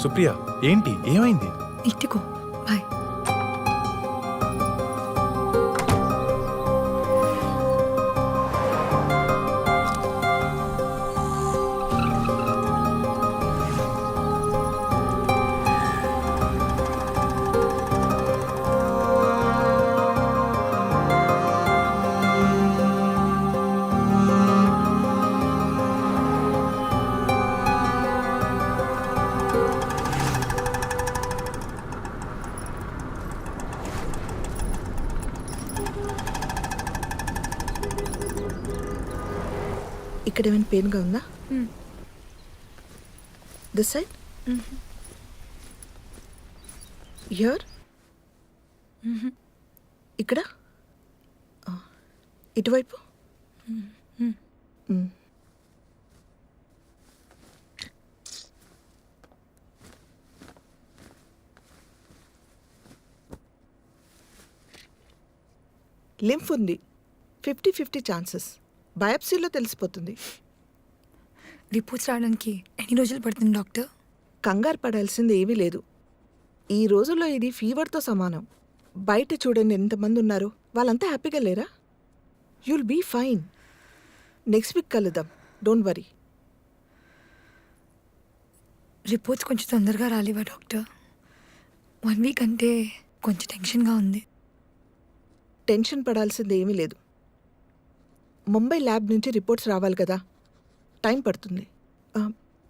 సుప్రియ ఏంటి ఏమైంది? ఇట్టుకో బాయ్. ఇక్కడ ఏమైనా పెయిన్గా ఉందా? దిస్ సైడ్, హియర్, ఇక్కడ, ఇటువైపు. లింఫ్ ఉంది, 50-50 ఛాన్సెస్. బయాప్సీలో తెలిసిపోతుంది. రిపోర్ట్స్ రావడానికి ఎన్ని రోజులు పడుతుంది డాక్టర్? కంగారు పడాల్సింది ఏమీ లేదు. ఈ రోజుల్లో ఇది ఫీవర్తో సమానం. బయట చూడండి ఎంతమంది ఉన్నారు, వాళ్ళంతా హ్యాపీగా లేరా? You'll be fine. Next week కలుద్దాం, డోంట్ వరీ. రిపోర్ట్స్ కొంచెం తొందరగా రాలేవా డాక్టర్? 1 వీక్ అంటే కొంచెం టెన్షన్గా ఉంది. టెన్షన్ పడాల్సింది ఏమీ లేదు. ముంబై ల్యాబ్ నుంచి రిపోర్ట్స్ రావాలి కదా, టైం పడుతుంది.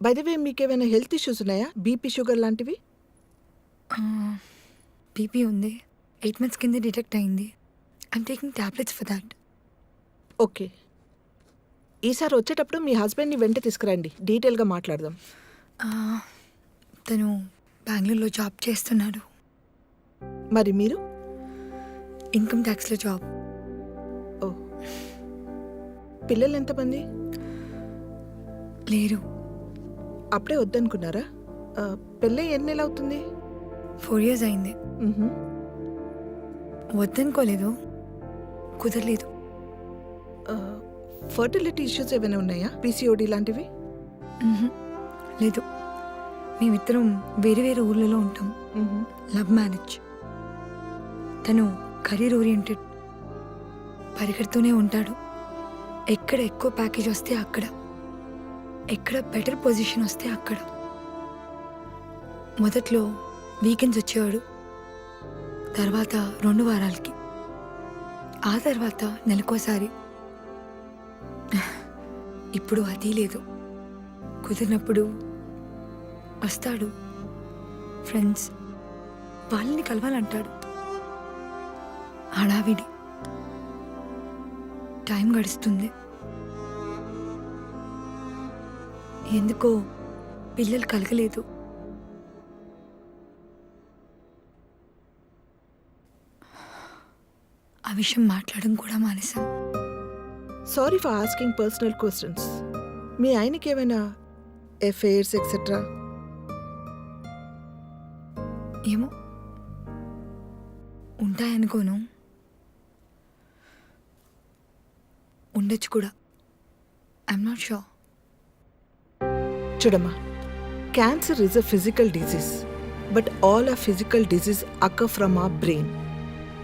బై ద వే, మీకేమైనా హెల్త్ ఇష్యూస్ ఉన్నాయా? బీపీ, షుగర్ లాంటివి? బీపీ ఉంది, 8 months కింద డిటెక్ట్ అయింది. I'm taking tablets for that. Okay, ఈసారి వచ్చేటప్పుడు మీ హస్బెండ్ని వెంట తీసుకురండి, డీటెయిల్గా మాట్లాడదాం. తను బెంగళూరులో జాబ్ చేస్తున్నాడు. మరి మీరు? Income ట్యాక్స్లో job. ఓ, పిల్లలు ఎంతమంది? లేరు. అప్పుడే వద్దనుకున్నారా? పెళ్ళి ఎన్ని నెలలు అవుతుంది? 4 years అయింది. వద్దనుకోలేదు, కుదరలేదు. ఫర్టిలిటీ ఇష్యూస్ ఏమైనా ఉన్నాయా? పీసీఓడి లాంటివి? లేదు, మేమిద్దరం వేరే వేరే ఊర్లలో ఉంటాం. Love marriage. తను కెరీర్ ఓరియంటెడ్, పరిగెడుతూనే ఉంటాడు. ఎక్కడ ఎక్కువ ప్యాకేజ్ వస్తే అక్కడ, ఎక్కడ బెటర్ పొజిషన్ వస్తే అక్కడ. మొదట్లో వీకెండ్స్ వచ్చేవాడు, తర్వాత 2 వారాలకి, ఆ తర్వాత నెలకోసారి. ఇప్పుడు అది లేదు. కుదిరినప్పుడు వస్తాడు. ఫ్రెండ్స్ వాళ్ళని కలవాలంటాడు. హడావిడి. టైం గడుస్తుంది. ఎందుకో పిల్లలు కలగలేదు. ఆ విషయం మాట్లాడడం కూడా మానేశాం. Sorry for asking personal questions. మీ ఆయనకి ఏమైనా ఎఫైర్స్ ఎక్సెట్రా? ఏమో, ఉంటాయనుకోను, ఉండొచ్చు కూడా. I'm not sure. చూడమ్మా, cancer is a physical disease, but all a physical disease occur from a brain.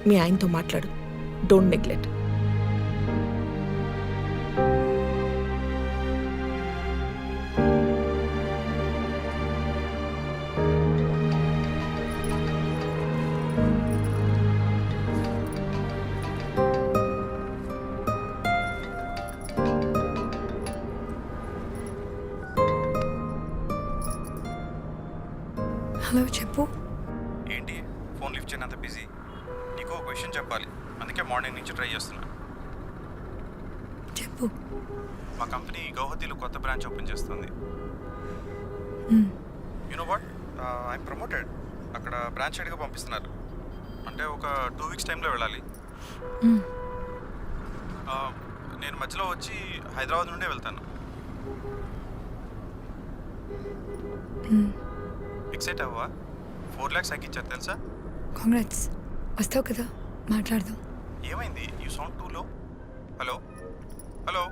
మీ ఆయనతో మాట్లాడు, డోంట్ నెగ్లెక్ట్. హలో, చెప్పు. ఏంటి ఫోన్ లిఫ్ట్ చేయనంత బిజీ? నీకు ఒక క్వశ్చన్ చెప్పాలి, అందుకే మార్నింగ్ నుంచి ట్రై చేస్తున్నా. చెప్పు. మా కంపెనీ గౌహతిలో కొత్త బ్రాంచ్ ఓపెన్ చేస్తుంది. You know what, I'm promoted. అక్కడ బ్రాంచ్ హెడ్గా పంపిస్తున్నారు. అంటే ఒక 2 weeks టైంలో వెళ్ళాలి. నేను మధ్యలో వచ్చి హైదరాబాద్ నుండే వెళ్తాను. ఫిక్సెట్ అవ్వా? 4 lakhs ఇచ్చారు తెలుసా? కాంగ్రాట్స్. వస్తావు కదా, మాట్లాడదాం. ఏమైంది? యూ సౌండ్ టూ లో. Hello hello.